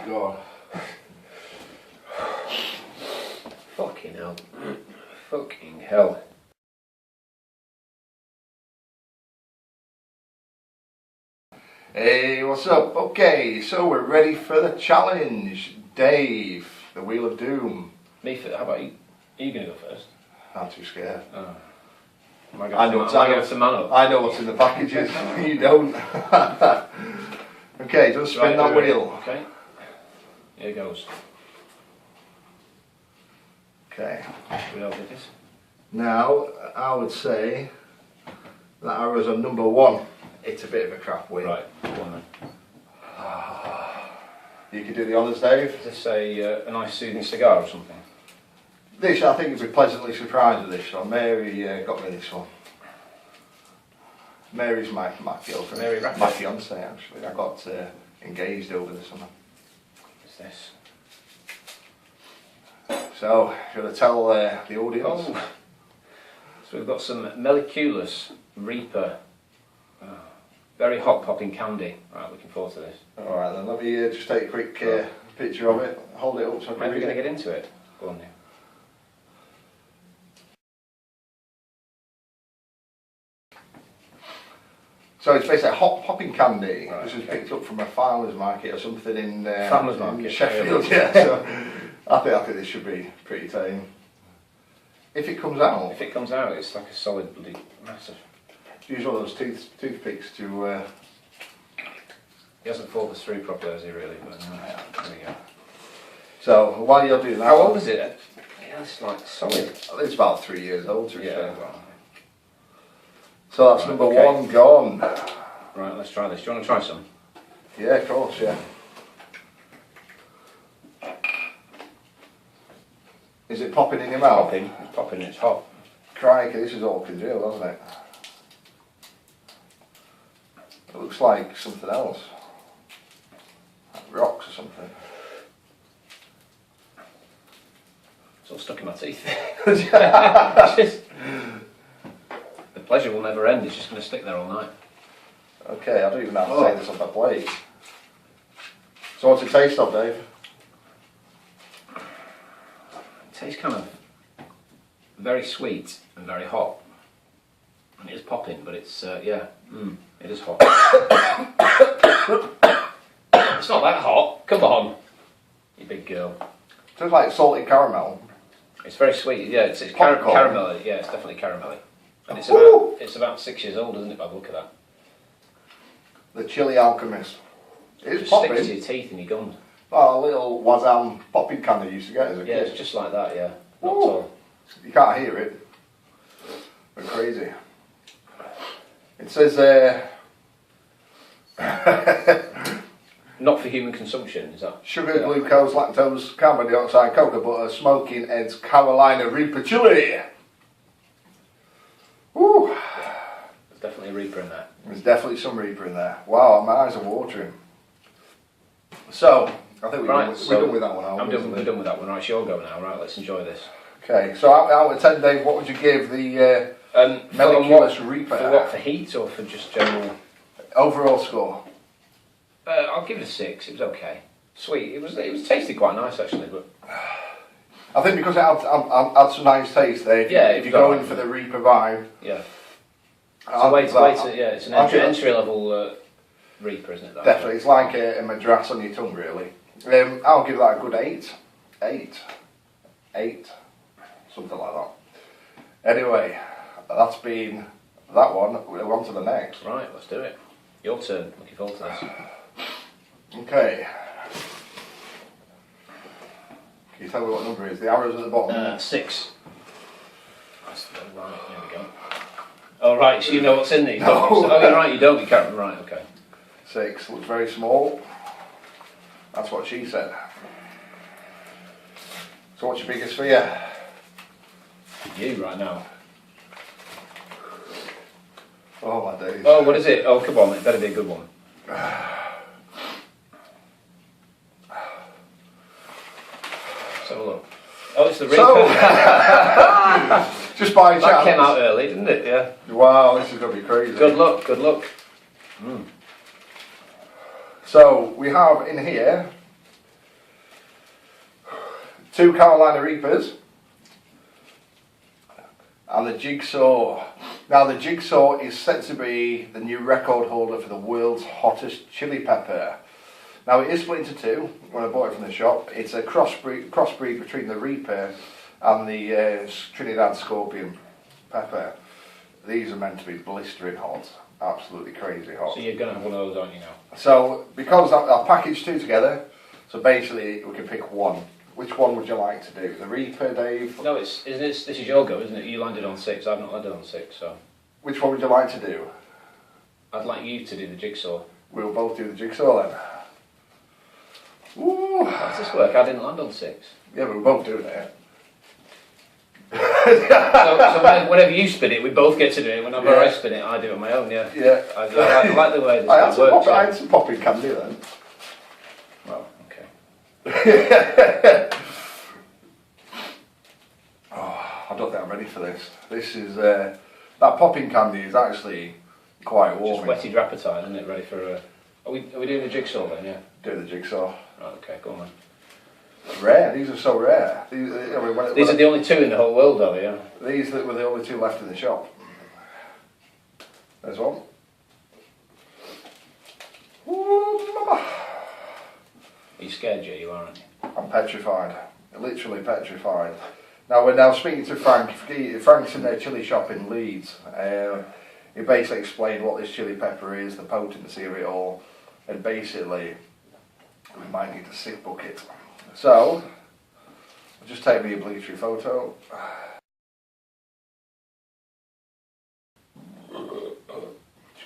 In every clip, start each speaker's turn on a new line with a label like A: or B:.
A: God.
B: Fucking hell. Fucking hell.
A: Hey, what's up? Okay, so we're ready for the challenge. Dave, the Wheel of Doom.
B: Me for, how about you? Are you going to go first?
A: I'm too scared.
B: Oh.
A: I know what's in the packages. You don't. Okay, just spin that wheel.
B: Okay. Here goes.
A: Okay.
B: We all did this.
A: Now, I would say that I was on number one. It's a bit of a crap wheel.
B: Right, go on then.
A: You can do the honours, Dave.
B: Is this a nice soothing cigar or something?
A: This, I think you'll be pleasantly surprised with this one. Mary got me this one. Mary's my girlfriend.
B: Mary Rackett.
A: My fiance, actually. I got engaged over the summer.
B: What's this?
A: So, should I tell the audience?
B: Oh. So we've got some Meliculous Reaper. Oh. Very hot popping candy. Right, looking forward to this.
A: Alright then, let me just take a quick picture of it. Hold it up so I can
B: Maybe
A: read
B: we're going
A: it.
B: to get into it. Go on then.
A: So it's basically a hot popping candy.
B: Right,
A: this was picked up from a farmer's market or something in
B: farmer's market,
A: Sheffield. Yeah, so I think this should be pretty tame. If it comes out.
B: If it comes out, it's like a solid bloody massive.
A: Use one of those toothpicks to.
B: He hasn't thought this through properly, has he really? But there we go.
A: So while you're doing that,
B: how old is it? Yeah, it's like solid.
A: It's about 3 years old.
B: Yeah. Well,
A: so that's number one gone.
B: Right, let's try this. Do you want to try some?
A: Yeah, of course. Yeah. Is it popping in your mouth?
B: Popping. It's popping. It's hot.
A: Crikey, this is all congealed, doesn't it? It looks like something else. Like rocks or something.
B: It's all stuck in my teeth. The pleasure will never end. It's just going to stick there all night.
A: Okay, I don't even have to take this off my plate. So what's it taste of, Dave?
B: It tastes kind of very sweet and very hot. And it is popping, but it's, it is hot. It's not that hot. Come on, you big girl.
A: It tastes like salted caramel.
B: It's very sweet. Yeah, it's
A: Popcorn.
B: caramelly. Yeah, it's definitely caramelly. And it's about 6 years old, isn't it? By the look of that.
A: The Chilli Alchemist. It's
B: Just
A: popping.
B: sticks to your teeth and you're gone.
A: Oh, a little Wazam popping candy you used to get as a
B: Yeah,
A: kid.
B: it's just like that. Yeah, not
A: Ooh.
B: at all.
A: You can't hear it. But crazy. It says
B: Not for human consumption, is that?
A: sugar, glucose, lactose, carbon dioxide, cocoa butter, smoking eggs, Carolina Reaper chili. Woo!
B: There's definitely a Reaper in there.
A: There's definitely some Reaper in there. Wow, my eyes are watering. So, I think we're done with that one.
B: We're done with that one. Right, it's your go now. Right, let's enjoy this.
A: Okay, so out of 10, Dave, what would you give the Meliculous Reaper?
B: For what? For heat or for just general?
A: Overall score.
B: I'll give it a 6. It was okay. Sweet. It was tasted quite nice actually, but
A: I think because it had some nice taste there. If you're going for the Reaper vibe.
B: Yeah. It's an entry level Reaper, isn't it?
A: Definitely, it's like a madras on your tongue, really. I'll give that a good 8, something like that. Anyway, that's been that one. We're on to the next.
B: Right, let's do it. Your turn. Looking forward to this.
A: Okay. Can you tell me what number it is? The arrow's at the bottom.
B: 6. That's right. There we go. Oh right, so you know what's in these.
A: No.
B: Oh, you're right. You don't. You can't. Right. Okay.
A: 6 looks very small. That's what she said. So what's your biggest fear?
B: You right now.
A: Oh my days.
B: Oh, what is it? Oh, come on, it better be a good one. Let's have a look. Oh, it's the Reaper.
A: Just by chance.
B: That came out early, didn't it? Yeah.
A: Wow, this is going to be crazy.
B: Good luck, good luck.
A: So we have in here 2 Carolina Reapers, and the Jigsaw. Now the Jigsaw is set to be the new record holder for the world's hottest chili pepper. Now it is split into 2 when I bought it from the shop. It's a crossbreed between the Reaper and the Trinidad Scorpion pepper. These are meant to be blistering hot, absolutely crazy hot.
B: So you're going to have one of those, aren't you now?
A: So because I've packaged 2 together, so basically we can pick one. Which one would you like to do? The Reaper, Dave?
B: No, this is your go, isn't it? You landed on 6, I've not landed on 6, so...
A: Which one would you like to do?
B: I'd like you to do the Jigsaw.
A: We'll both do the Jigsaw then. Ooh.
B: How does this work? I didn't land on 6.
A: Yeah, but we're both doing it.
B: So whenever you spin it, we both get to do it. Whenever I spin it, I do it on my own, yeah.
A: Yeah.
B: I like the way this
A: I
B: works.
A: I had some popping candy then.
B: Well, okay.
A: Oh, I don't think I'm ready for this. This is, that popping candy is actually quite warm.
B: Just whetted your appetite, isn't it? Ready for a... Are we doing the Jigsaw then, yeah?
A: Do the Jigsaw.
B: Right, okay, go on then.
A: Rare, these are so rare. These
B: are the only 2 in the whole world, are they? Yeah.
A: These were the only 2 left in the shop. There's one.
B: Are you scared, Jay? You are, aren't you?
A: I'm petrified. Literally petrified. Now we're now speaking to Frank. Frank's in their chili shop in Leeds. He basically explained what this chili pepper is, the potency of it all, and basically we might need a sick bucket. So, I'll just take me a obligatory photo.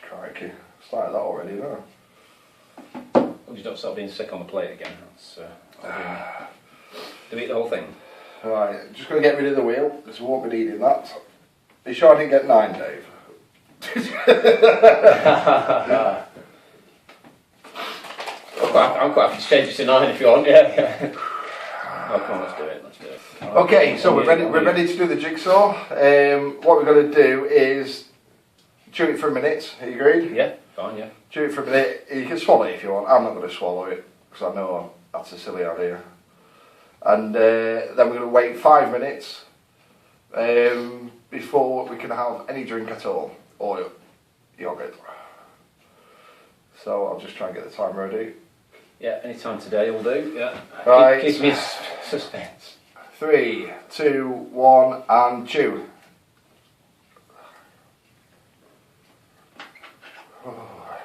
A: Crikey, it's like that already, no?
B: Well, you don't start being sick on the plate again. That's, do we eat the whole thing?
A: Right, just going to get rid of the wheel, because we won't be needing that. Are you sure I didn't get 9, Dave?
B: I'm quite happy to change it to 9 if you want, yeah. Oh, come on, let's do it.
A: Okay, so we're ready to do the Jigsaw. What we're going to do is chew it for a minute. Are you agreed?
B: Yeah, fine, yeah.
A: Chew it for a minute. You can swallow it if you want. I'm not going to swallow it because I know that's a silly idea. And then we're going to wait 5 minutes before we can have any drink at all or yogurt. So I'll just try and get the timer ready.
B: Yeah, any time today will do. Yeah.
A: Right.
B: Keep me in suspense.
A: 3, 2, 1, and chew. Oh.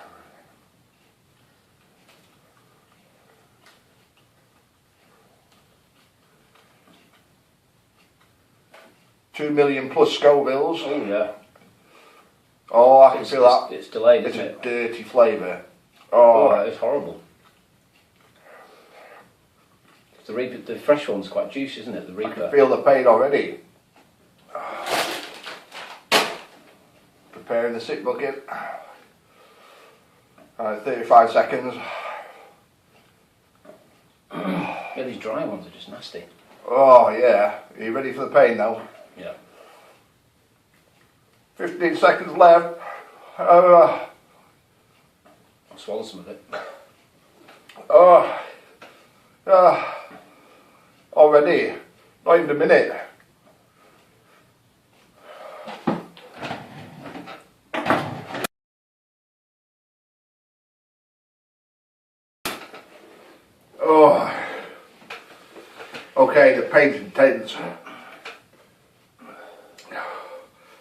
A: 2 million plus Scovilles.
B: Oh yeah.
A: Oh, I can feel that.
B: It's delayed,
A: it's
B: isn't
A: a
B: it?
A: dirty flavour. Oh,
B: it's horrible. The Reaper, the fresh one's quite juicy, isn't it? The Reaper.
A: I can feel the pain already. Preparing the sick bucket. 35 seconds.
B: Yeah, these dry ones are just nasty.
A: Oh yeah. Are you ready for the pain now?
B: Yeah.
A: 15 seconds left.
B: I'll swallow some of it.
A: Already. Not even a minute. Oh. Okay, the pain's intense.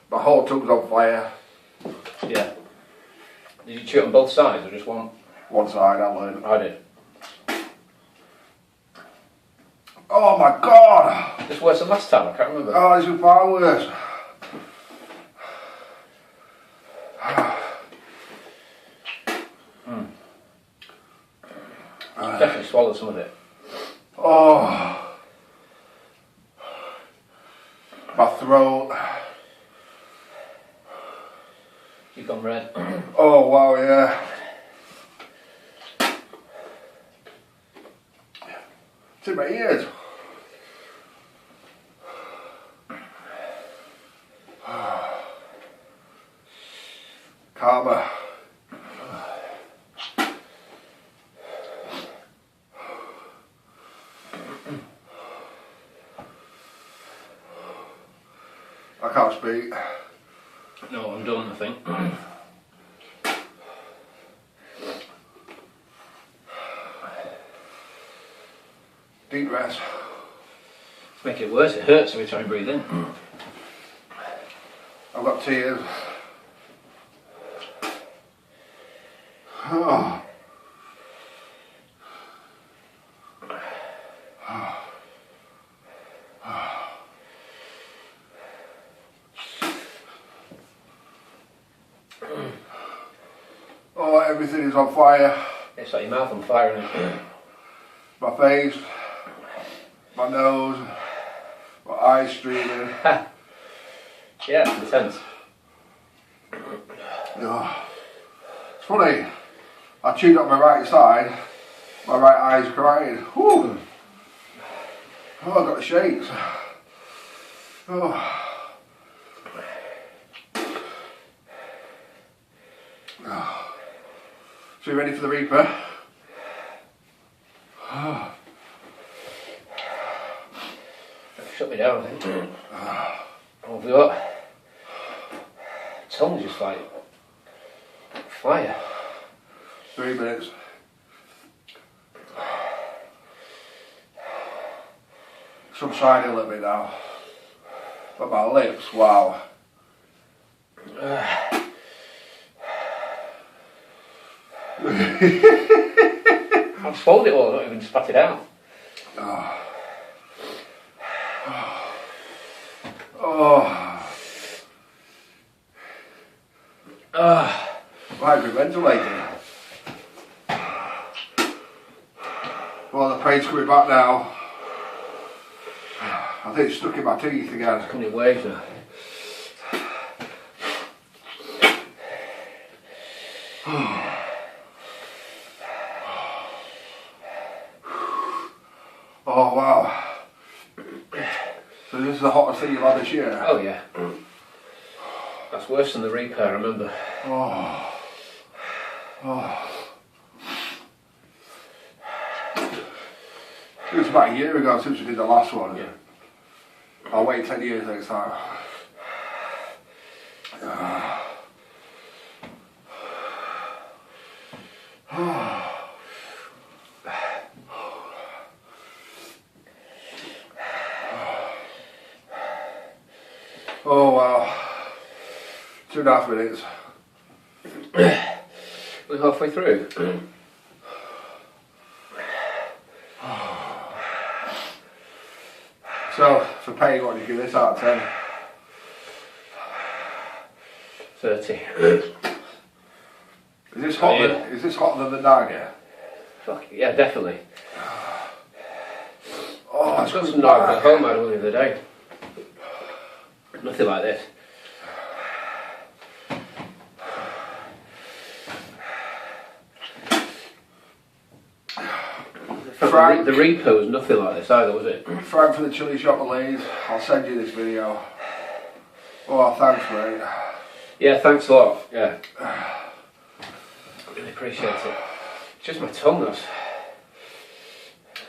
A: My whole tongue's on fire.
B: Yeah. Did you chew it on both sides or just one?
A: One side, I learned.
B: I did.
A: Oh my god!
B: It's worse than last time, I can't remember.
A: Oh, this is far worse.
B: Definitely swallowed some of it.
A: Oh. My throat.
B: You've gone red.
A: Oh wow, yeah. It's in my ears. Karma. last beat.
B: No, I'm done, I think.
A: Deep rest.
B: To make it worse, it hurts every time I breathe in.
A: I've got tears. Oh. Oh, everything is on fire.
B: It's like your mouth on fire, isn't it?
A: My face, my nose, my eyes streaming.
B: Yeah, it's intense.
A: Oh. It's funny, I chewed up my right side, my right eye's crying. Whew. Oh, I've got the shakes. Oh. Oh. So you ready for the Reaper? Oh.
B: Shut me down, I think. Oh, what? Tongue's just like fire.
A: 3 minutes. Subsiding a little bit now. But my lips, wow.
B: I've swallowed it all, I've not even spat it out.
A: Oh. Oh. Right, we're ventilating. Well, the pain's coming back now. I think it's stuck in my teeth again.
B: Coming in waves now.
A: Oh wow. So this is the hottest thing you've had this year?
B: Oh yeah. That's worse than the Reaper, I remember.
A: Oh. Oh. It was about a year ago since we did the last one.
B: Yeah.
A: I'll wait 10 years next time. Oh wow. 2.5 minutes.
B: We're halfway through.
A: So, for pay, what do you give this out of 10?
B: 30.
A: Is this hotter than the Naga?
B: Fuck, yeah, definitely.
A: Oh,
B: I've got some Naga at home I had one the other day. Nothing like this.
A: Frank,
B: The Reaper was nothing like this either, was it?
A: Frank from the Chilli shop at Leeds, I'll send you this video. Oh, thanks mate.
B: Yeah, thanks a lot. Yeah. I really appreciate it. It's just my tongue that's...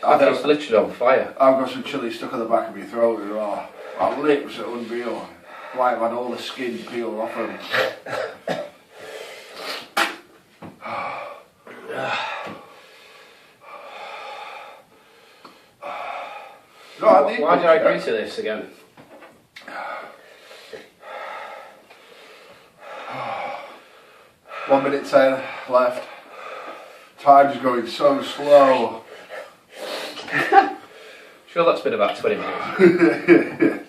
B: It's literally on fire.
A: I've got some chilli stuck on the back of my throat as well. My lips are unreal. Like I've had all the skin peeled off them.
B: Why did I agree to this again?
A: 1 minute 10 left. Time's going so slow.
B: Sure, that's been about 20 minutes.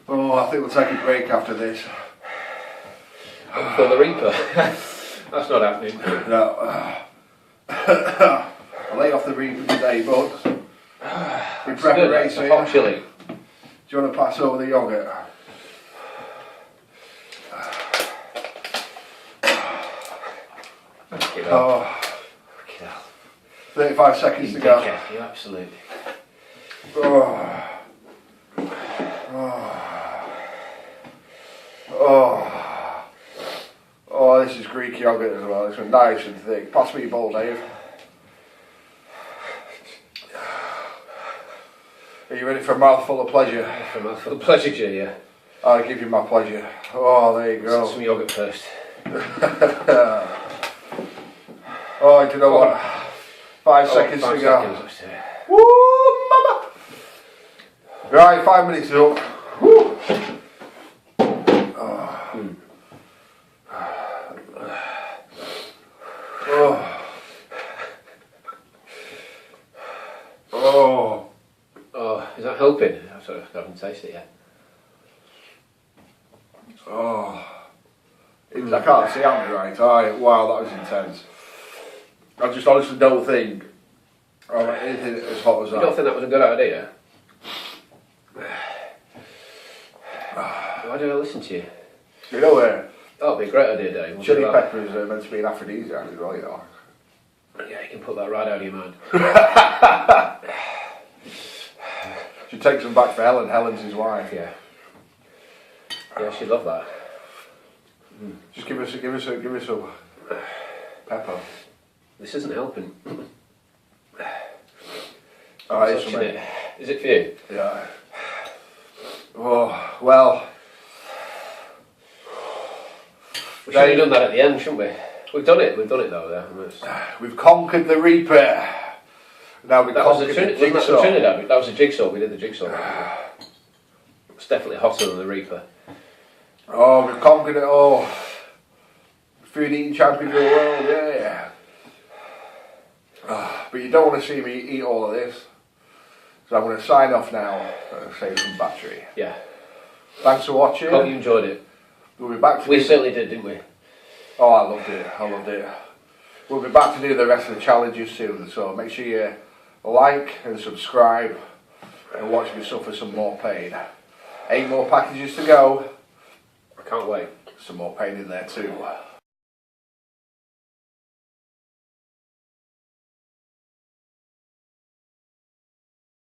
A: Oh, I think we'll take a break after this.
B: For the Reaper. That's not happening.
A: No. I'll lay off the Reaper today, but in preparation.
B: Hot chili.
A: Do you want to pass over the yoghurt? Oh, 35 seconds to go.
B: You absolutely.
A: Oh. Oh. Oh. Oh, this is Greek yogurt as well. This one's nice and thick. Pass me your bowl, Dave. Are you ready for a mouthful of pleasure?
B: For a mouthful of pleasure, yeah.
A: I'll give you my pleasure. Oh, there you go.
B: Some yogurt first.
A: Oh, do you know what? 5 seconds to go.
B: Seconds, let's do it.
A: Woo, mama! Right, 5 minutes is up. Woo. Oh. Oh.
B: Oh, is that helping? I haven't tasted it yet.
A: Oh. I can't see out me right. Oh, wow, that was intense. I just honestly don't think anything as hot as that.
B: You don't think that was a good idea? Why did I listen to you?
A: You know where?
B: That would be a great idea, Dave. We'll
A: Chili pepper is meant to be an aphrodisiac as well, you know.
B: Yeah, you can put that right out of your mind.
A: She takes them back for Helen. Helen's his wife.
B: Yeah. Yeah, she'd love that.
A: Just give us some pepper.
B: This isn't helping.
A: Oh, it's for me.
B: Is it for you?
A: Yeah. Oh, well.
B: We should have done that at the end, shouldn't we? We've done it though there.
A: We've conquered the Reaper. Now we've conquered the Jigsaw.
B: Wasn't that the Trinidad? That was a jigsaw, we did the jigsaw. It's definitely hotter than the Reaper.
A: Oh, we've conquered it all. Food eating champion of the world, yeah. But you don't want to see me eat all of this. So I'm going to sign off now and save some battery.
B: Yeah.
A: Thanks for watching.
B: Hope you enjoyed it.
A: We'll be back to
B: We certainly did, didn't we?
A: Oh, I loved it. We'll be back to do the rest of the challenges soon, so make sure you like and subscribe and watch me suffer some more pain. 8 more packages to go.
B: I can't wait.
A: Some more pain in there too.